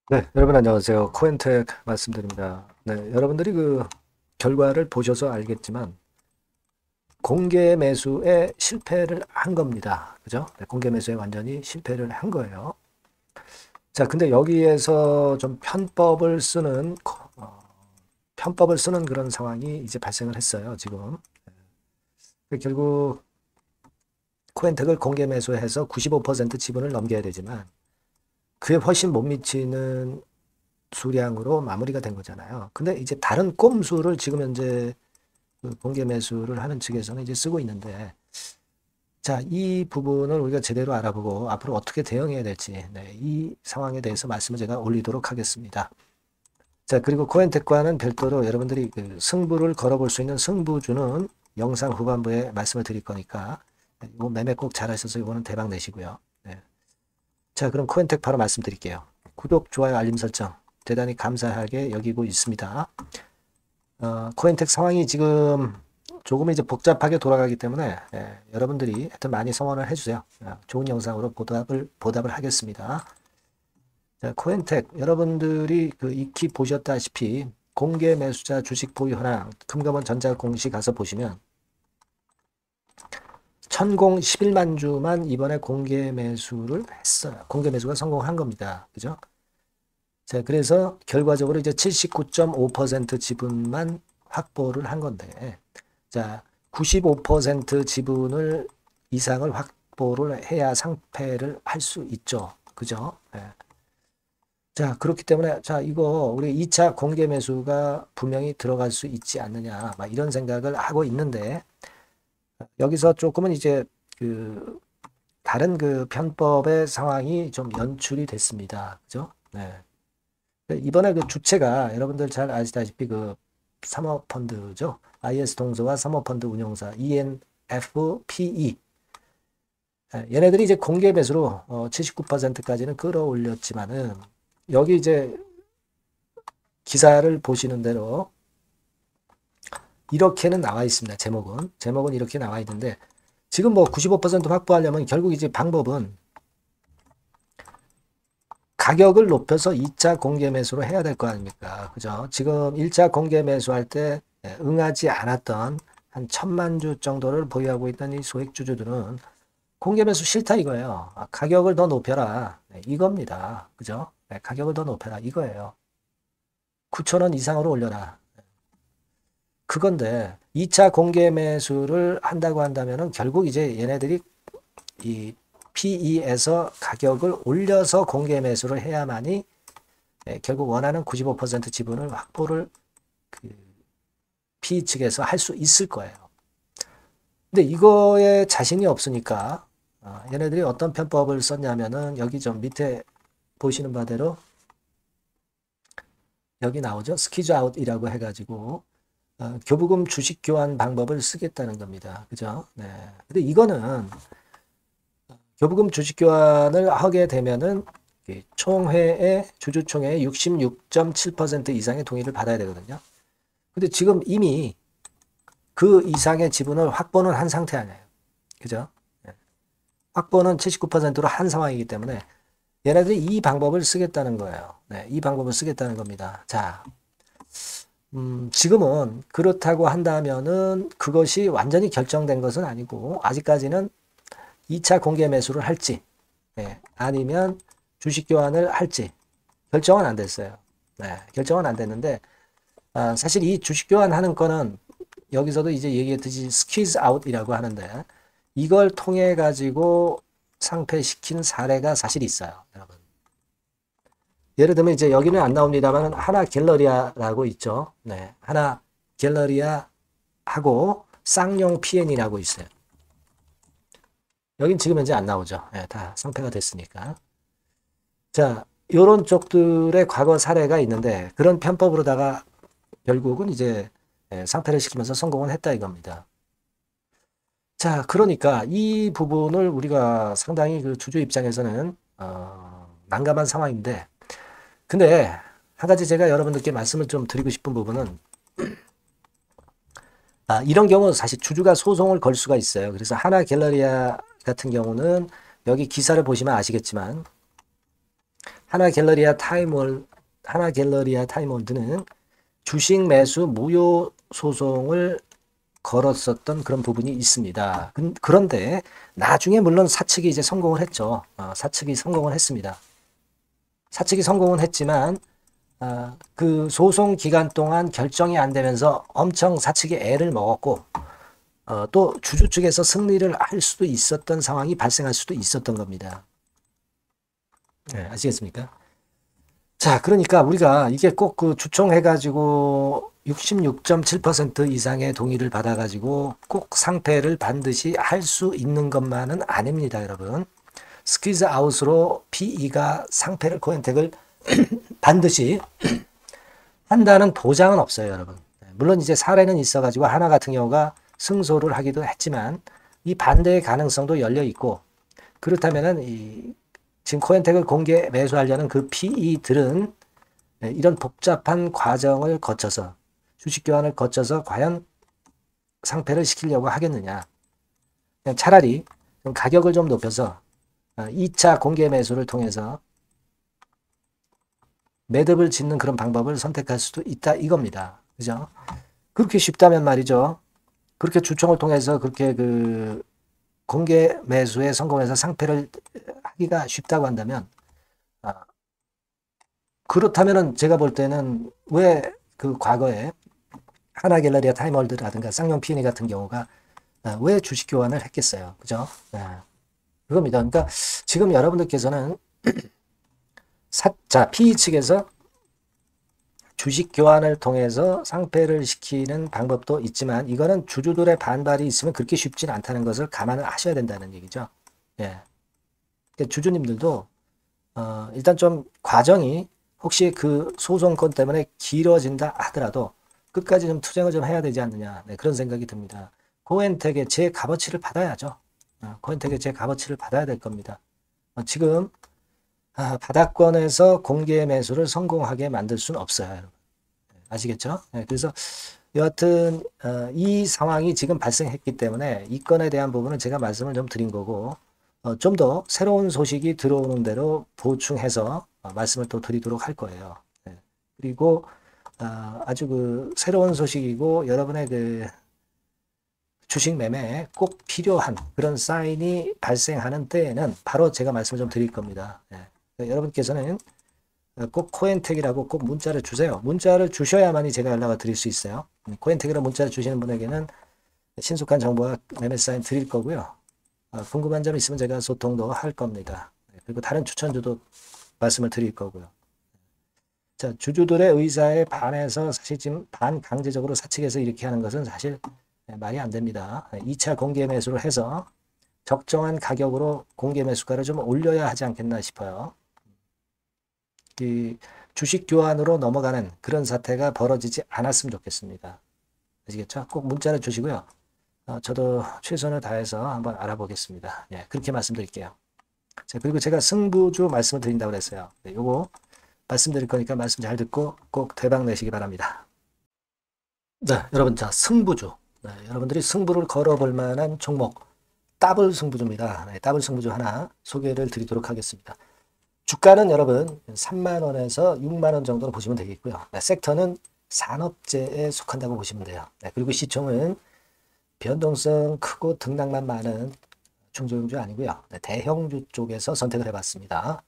네, 여러분 안녕하세요. 코엔텍 말씀드립니다. 네, 여러분들이 그 결과를 보셔서 알겠지만 공개 매수에 실패를 한 겁니다. 그죠? 네, 공개 매수에 완전히 실패를 한 거예요. 자, 근데 여기에서 좀 편법을 쓰는 그런 상황이 이제 발생을 했어요. 지금. 결국 코엔텍을 공개 매수해서 95% 지분을 넘겨야 되지만 그에 훨씬 못 미치는 수량으로 마무리가 된 거잖아요. 근데 이제 다른 꼼수를 지금 현재 그 공개 매수를 하는 측에서는 이제 쓰고 있는데, 자, 이 부분을 우리가 제대로 알아보고 앞으로 어떻게 대응해야 될지, 네, 이 상황에 대해서 말씀을 제가 올리도록 하겠습니다. 자, 그리고 코엔텍과는 별도로 여러분들이 그 승부를 걸어볼 수 있는 승부주는 영상 후반부에 말씀을 드릴 거니까, 이거 매매 꼭 잘하셔서 이거는 대박 내시고요. 네. 자, 그럼 코엔텍 바로 말씀드릴게요. 구독, 좋아요, 알림 설정 대단히 감사하게 여기고 있습니다. 코인텍 상황이 지금 조금 이제 복잡하게 돌아가기 때문에 여러분들이 하여튼 많이 성원을 해주세요. 좋은 영상으로 보답을 하겠습니다. 자, 코인텍 여러분들이 그 익히 보셨다시피 공개 매수자 주식 보유 현황 금감원 전자공시 가서 보시면 천공 11만 주만 이번에 공개 매수를 했어요. 공개 매수가 성공한 겁니다. 그죠? 자, 그래서 결과적으로 이제 79.5% 지분만 확보를 한 건데, 자, 95% 지분을 이상을 확보를 해야 상패를 할 수 있죠. 그죠? 예. 자, 그렇기 때문에, 자, 이거 우리 2차 공개 매수가 분명히 들어갈 수 있지 않느냐, 막 이런 생각을 하고 있는데, 여기서 조금은 이제 그 다른 그 편법의 상황이 좀 연출이 됐습니다. 그죠? 네. 이번에 그 주체가 여러분들 잘 아시다시피 그 사모펀드죠. IS 동서와 사모펀드 운용사 ENFPE. 얘네들이 이제 공개 매수로 79%까지는 끌어올렸지만은 여기 이제 기사를 보시는 대로 이렇게는 나와 있습니다. 제목은 이렇게 나와 있는데 지금 뭐 95% 확보하려면 결국 이제 방법은 가격을 높여서 2차 공개 매수로 해야 될 거 아닙니까? 그죠? 지금 1차 공개 매수할 때 응하지 않았던 한 1,000만 주 정도를 보유하고 있던 이 소액주주들은 공개 매수 싫다 이거예요. 가격을 더 높여라. 네, 이겁니다. 그죠? 네, 가격을 더 높여라. 이거예요. 9,000원 이상으로 올려라. 그건데 2차 공개 매수를 한다고 한다면은 결국 이제 얘네들이 이 PE에서 가격을 올려서 공개 매수를 해야만이 결국 원하는 95% 지분을 확보를 그 PE 측에서 할 수 있을 거예요. 근데 이거에 자신이 없으니까 얘네들이 어떤 편법을 썼냐면은 여기 좀 밑에 보시는 바대로 여기 나오죠. 스퀴즈 아웃이라고 해가지고 교부금 주식 교환 방법을 쓰겠다는 겁니다. 그죠? 네. 근데 이거는 교부금 주식 교환을 하게 되면은 총회의 주주총회의 66.7% 이상의 동의를 받아야 되거든요. 근데 지금 이미 그 이상의 지분을 확보는 한 상태 아니에요. 그죠? 네. 확보는 79%로 한 상황이기 때문에 얘네들이 이 방법을 쓰겠다는 거예요. 네, 이 방법을 쓰겠다는 겁니다. 자, 지금은 그렇다고 한다면은 그것이 완전히 결정된 것은 아니고 아직까지는 2차 공개 매수를 할지 아니면 주식 교환을 할지 결정은 안 됐어요. 네, 결정은 안 됐는데 사실 이 주식 교환하는 거는 여기서도 이제 얘기했듯이 스퀴즈 아웃이라고 하는데 이걸 통해 가지고 상폐시킨 사례가 사실 있어요, 여러분. 예를 들면 이제 여기는 안 나옵니다만 하나 갤러리아라고 있죠. 네, 하나 갤러리아하고 쌍용 PN이라고 있어요. 여긴 지금 현재 안 나오죠. 네, 다 상폐가 됐으니까. 자, 요런 쪽들의 과거 사례가 있는데 그런 편법으로다가 결국은 이제 상폐를 시키면서 성공을 했다 이겁니다. 자, 그러니까 이 부분을 우리가 상당히 그 주주 입장에서는 난감한 상황인데 근데 한 가지 제가 여러분들께 말씀을 좀 드리고 싶은 부분은 이런 경우 사실 주주가 소송을 걸 수가 있어요. 그래서 하나 갤러리아 같은 경우는 여기 기사를 보시면 아시겠지만 하나갤러리아 타임월드는 주식 매수 무효 소송을 걸었었던 그런 부분이 있습니다. 그런데 나중에 물론 사측이 이제 성공을 했죠. 사측이 성공을 했습니다. 사측이 성공은 했지만 그 소송 기간 동안 결정이 안 되면서 엄청 사측이 애를 먹었고 또 주주 측에서 승리를 할 수도 있었던 상황이 발생할 수도 있었던 겁니다. 네, 아시겠습니까? 자, 그러니까 우리가 이게 꼭 그 주총해가지고 66.7% 이상의 동의를 받아가지고 꼭 상패를 반드시 할 수 있는 것만은 아닙니다, 여러분. 스퀴즈 아웃으로 PE가 상패를 코엔텍을 반드시 한다는 보장은 없어요, 여러분. 물론 이제 사례는 있어가지고 하나 같은 경우가 승소를 하기도 했지만 이 반대의 가능성도 열려 있고 그렇다면은 지금 코엔텍을 공개 매수하려는 그 PE들은 이런 복잡한 과정을 거쳐서 주식 교환을 거쳐서 과연 상패를 시키려고 하겠느냐. 그냥 차라리 좀 가격을 좀 높여서 2차 공개 매수를 통해서 매듭을 짓는 그런 방법을 선택할 수도 있다 이겁니다. 그죠? 그렇게 쉽다면 말이죠. 그렇게 주총을 통해서 그렇게 그 공개 매수에 성공해서 상패를 하기가 쉽다고 한다면 그렇다면은 제가 볼 때는 왜 그 과거에 하나갤러리아 타임월드라든가 쌍용 P&E 같은 경우가 왜 주식 교환을 했겠어요. 그죠? 그겁니다. 그러니까 지금 여러분들께서는 자, PE 측에서 주식 교환을 통해서 상패를 시키는 방법도 있지만 이거는 주주들의 반발이 있으면 그렇게 쉽진 않다는 것을 감안을 하셔야 된다는 얘기죠. 예. 그러니까 주주님들도 일단 좀 과정이 혹시 그 소송건 때문에 길어진다 하더라도 끝까지 좀 투쟁을 좀 해야 되지 않느냐. 네, 그런 생각이 듭니다. 코엔텍의 제 값어치를 받아야죠. 코엔텍의 제 값어치를 받아야 될 겁니다. 지금 바닥권에서 공개 매수를 성공하게 만들 수는 없어요. 여러분. 아시겠죠? 네, 그래서 여하튼 이 상황이 지금 발생했기 때문에 이 건에 대한 부분은 제가 말씀을 좀 드린 거고 좀 더 새로운 소식이 들어오는 대로 보충해서 말씀을 또 드리도록 할 거예요. 네. 그리고 아주 그 새로운 소식이고 여러분의 그 주식 매매에 꼭 필요한 그런 사인이 발생하는 때에는 바로 제가 말씀을 좀 드릴 겁니다. 네. 여러분께서는 꼭 코엔텍이라고 꼭 문자를 주세요. 문자를 주셔야만이 제가 연락을 드릴 수 있어요. 코엔텍이라고 문자를 주시는 분에게는 신속한 정보와 매매 사인 드릴 거고요. 궁금한 점 있으면 제가 소통도 할 겁니다. 그리고 다른 추천주도 말씀을 드릴 거고요. 자, 주주들의 의사에 반해서 사실 지금 반강제적으로 사측에서 이렇게 하는 것은 사실 말이 안 됩니다. 2차 공개 매수를 해서 적정한 가격으로 공개 매수가를 좀 올려야 하지 않겠나 싶어요. 이 주식 교환으로 넘어가는 그런 사태가 벌어지지 않았으면 좋겠습니다. 아시겠죠? 꼭 문자를 주시고요. 저도 최선을 다해서 한번 알아보겠습니다. 예, 그렇게 말씀드릴게요. 자, 그리고 제가 승부주 말씀을 드린다고 그랬어요. 네, 요거 말씀드릴 거니까 말씀 잘 듣고 꼭 대박 내시기 바랍니다. 네, 여러분, 자, 승부주. 네, 여러분들이 승부를 걸어볼 만한 종목, 더블 승부주입니다. 네, 더블 승부주 하나 소개를 드리도록 하겠습니다. 주가는 여러분 3만원에서 6만원 정도로 보시면 되겠고요. 네, 섹터는 산업재에 속한다고 보시면 돼요. 네, 그리고 시총은 변동성 크고 등락만 많은 중소형주 아니고요. 네, 대형주 쪽에서 선택을 해봤습니다.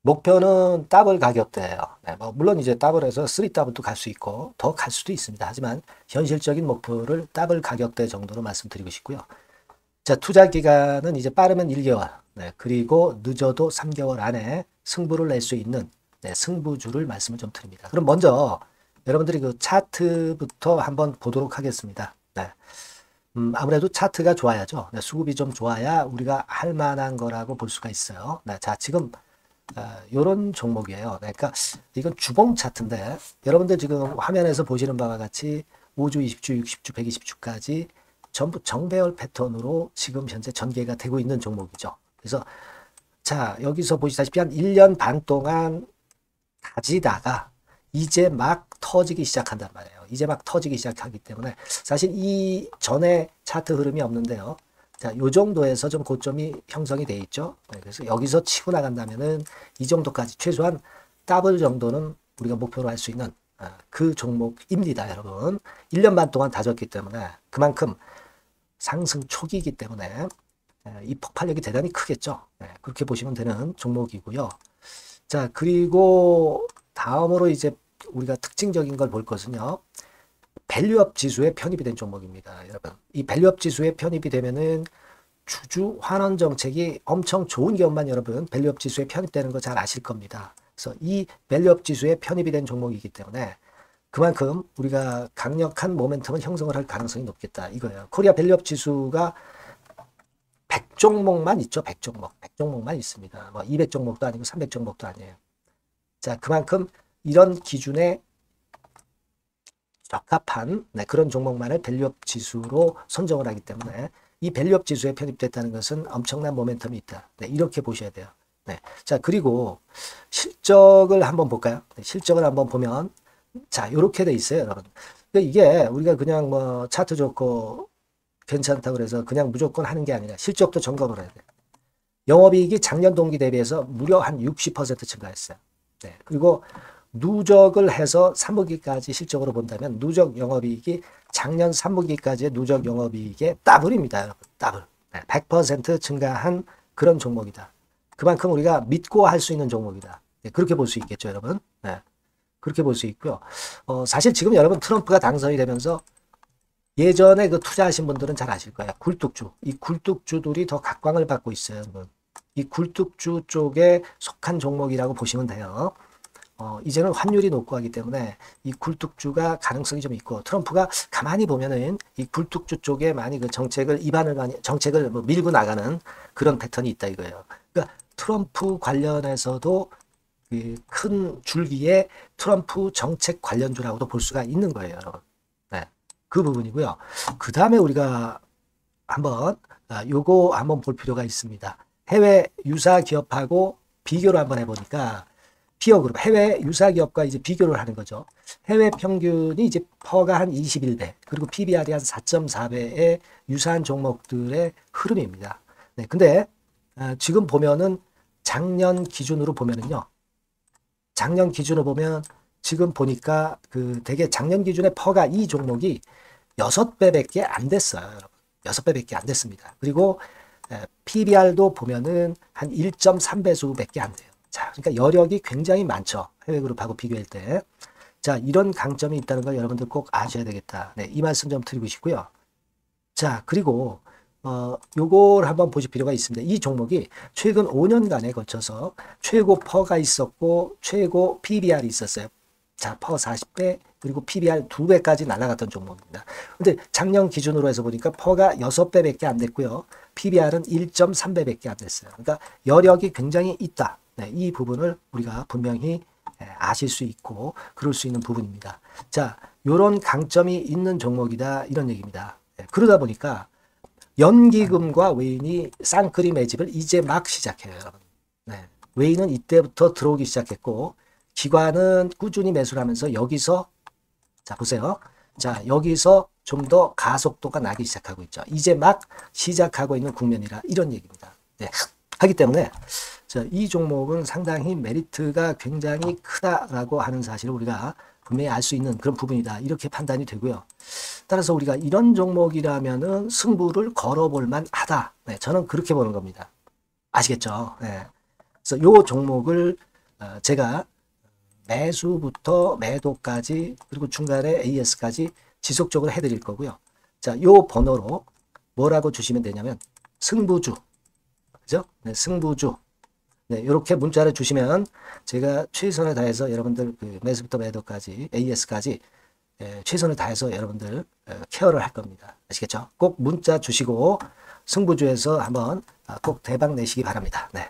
목표는 더블 가격대예요. 네, 뭐 물론 이제 더블에서 3더블도 갈 수 있고 더 갈 수도 있습니다. 하지만 현실적인 목표를 더블 가격대 정도로 말씀드리고 싶고요. 자, 투자 기간은 이제 빠르면 1개월, 네, 그리고 늦어도 3개월 안에 승부를 낼 수 있는 승부주를 말씀을 좀 드립니다. 그럼 먼저 여러분들이 그 차트부터 한번 보도록 하겠습니다. 네. 아무래도 차트가 좋아야죠. 네, 수급이 좀 좋아야 우리가 할 만한 거라고 볼 수가 있어요. 네, 자, 지금 요런 종목이에요. 네, 그러니까 이건 주봉 차트인데 여러분들 지금 화면에서 보시는 바와 같이 5주, 20주, 60주, 120주까지 전부 정배열 패턴으로 지금 현재 전개가 되고 있는 종목이죠. 그래서 자, 여기서 보시다시피 한 1년 반 동안 다지다가 이제 막 터지기 시작한단 말이에요. 이제 막 터지기 시작하기 때문에 사실 이 전에 차트 흐름이 없는데요. 자, 요 정도에서 좀 고점이 형성이 돼 있죠. 네, 그래서 여기서 치고 나간다면은 이 정도까지 최소한 더블 정도는 우리가 목표로 할 수 있는 그 종목입니다, 여러분. 1년 반 동안 다졌기 때문에 그만큼 상승 초기이기 때문에 이 폭발력이 대단히 크겠죠. 네, 그렇게 보시면 되는 종목이고요. 자, 그리고 다음으로 이제 우리가 특징적인 걸 볼 것은요. 밸류업 지수에 편입이 된 종목입니다, 여러분. 이 밸류업 지수에 편입이 되면은 주주 환원 정책이 엄청 좋은 기업만 여러분 밸류업 지수에 편입되는 거 잘 아실 겁니다. 그래서 이 밸류업 지수에 편입이 된 종목이기 때문에 그만큼 우리가 강력한 모멘텀을 형성을 할 가능성이 높겠다 이거예요. 코리아 밸류업 지수가 100종목만 있죠. 100종목. 100종목만 있습니다. 뭐 200종목도 아니고 300종목도 아니에요. 자, 그만큼 이런 기준에 적합한 그런 종목만을 밸류업 지수로 선정을 하기 때문에 이 밸류업 지수에 편입됐다는 것은 엄청난 모멘텀이 있다. 네, 이렇게 보셔야 돼요. 네. 자, 그리고 실적을 한번 볼까요? 네, 실적을 한번 보면 자, 이렇게 돼 있어요, 여러분. 그러니까 이게 우리가 그냥 뭐 차트 좋고 괜찮다고 그래서 그냥 무조건 하는 게 아니라 실적도 점검을 해야 돼요. 영업이익이 작년 동기 대비해서 무려 한 60% 증가했어요. 네. 그리고 누적을 해서 3분기까지 실적으로 본다면 누적 영업이익이 작년 3분기까지의 누적 영업이익의 더블입니다, 여러분. 더블. 네. 100% 증가한 그런 종목이다. 그만큼 우리가 믿고 할 수 있는 종목이다. 네. 그렇게 볼 수 있겠죠, 여러분. 네. 그렇게 볼 수 있고요. 사실 지금 여러분 트럼프가 당선이 되면서 예전에 그 투자하신 분들은 잘 아실 거예요. 굴뚝주. 이 굴뚝주들이 더 각광을 받고 있어요, 여러분. 이 굴뚝주 쪽에 속한 종목이라고 보시면 돼요. 이제는 환율이 높고 하기 때문에 이 굴뚝주가 가능성이 좀 있고 트럼프가 가만히 보면은 이 굴뚝주 쪽에 많이 그 정책을 뭐 밀고 나가는 그런 패턴이 있다 이거예요. 그러니까 트럼프 관련해서도 그 큰 줄기에 트럼프 정책 관련주라고도 볼 수가 있는 거예요, 여러분. 네, 그 부분이고요. 그 다음에 우리가 한번 요거 한번 볼 필요가 있습니다. 해외 유사 기업하고 비교를 한번 해보니까 피어그룹 해외 유사 기업과 이제 비교를 하는 거죠. 해외 평균이 이제 퍼가 한 21배 그리고 PBR이 한 4.4배의 유사한 종목들의 흐름입니다. 네, 근데 지금 보면은 작년 기준으로 보면은요. 작년 기준으로 보면 지금 보니까 그 되게 작년 기준의 퍼가 이 종목이 6배밖에 안 됐어요, 여러분. 6배밖에 안 됐습니다. 그리고 PBR도 보면은 한 1.3배수밖에 안 돼요. 자, 그러니까 여력이 굉장히 많죠. 해외그룹하고 비교할 때. 자, 이런 강점이 있다는 걸 여러분들 꼭 아셔야 되겠다. 네, 이 말씀 좀 드리고 싶고요. 자, 그리고 요걸 한번 보실 필요가 있습니다. 이 종목이 최근 5년간에 걸쳐서 최고 퍼가 있었고 최고 PBR이 있었어요. 자, 퍼 40배 그리고 PBR 2배까지 날아갔던 종목입니다. 근데 작년 기준으로 해서 보니까 퍼가 6배밖에 안 됐고요. PBR은 1.3배밖에 안 됐어요. 그러니까 여력이 굉장히 있다. 네, 이 부분을 우리가 분명히 아실 수 있고 그럴 수 있는 부분입니다. 자, 요런 강점이 있는 종목이다 이런 얘기입니다. 네, 그러다 보니까 연기금과 외인이 쌍끌이 매집을 이제 막 시작해요, 여러분. 네, 외인은 이때부터 들어오기 시작했고 기관은 꾸준히 매수를 하면서 여기서 자 보세요. 자, 여기서 좀 더 가속도가 나기 시작하고 있죠. 이제 막 시작하고 있는 국면이라 이런 얘기입니다. 네, 하기 때문에 자, 이 종목은 상당히 메리트가 굉장히 크다라고 하는 사실을 우리가 분명히 알 수 있는 그런 부분이다. 이렇게 판단이 되고요. 따라서 우리가 이런 종목이라면은 승부를 걸어볼 만하다. 네, 저는 그렇게 보는 겁니다. 아시겠죠? 네. 그래서 이 종목을 제가 매수부터 매도까지 그리고 중간에 AS까지 지속적으로 해드릴 거고요. 자, 이 번호로 뭐라고 주시면 되냐면 승부주, 그죠? 네, 승부주. 네, 이렇게 문자를 주시면 제가 최선을 다해서 여러분들 그 매수부터 매도까지 AS까지 최선을 다해서 여러분들 케어를 할 겁니다. 아시겠죠? 꼭 문자 주시고 승부주에서 한번 꼭 대박 내시기 바랍니다. 네.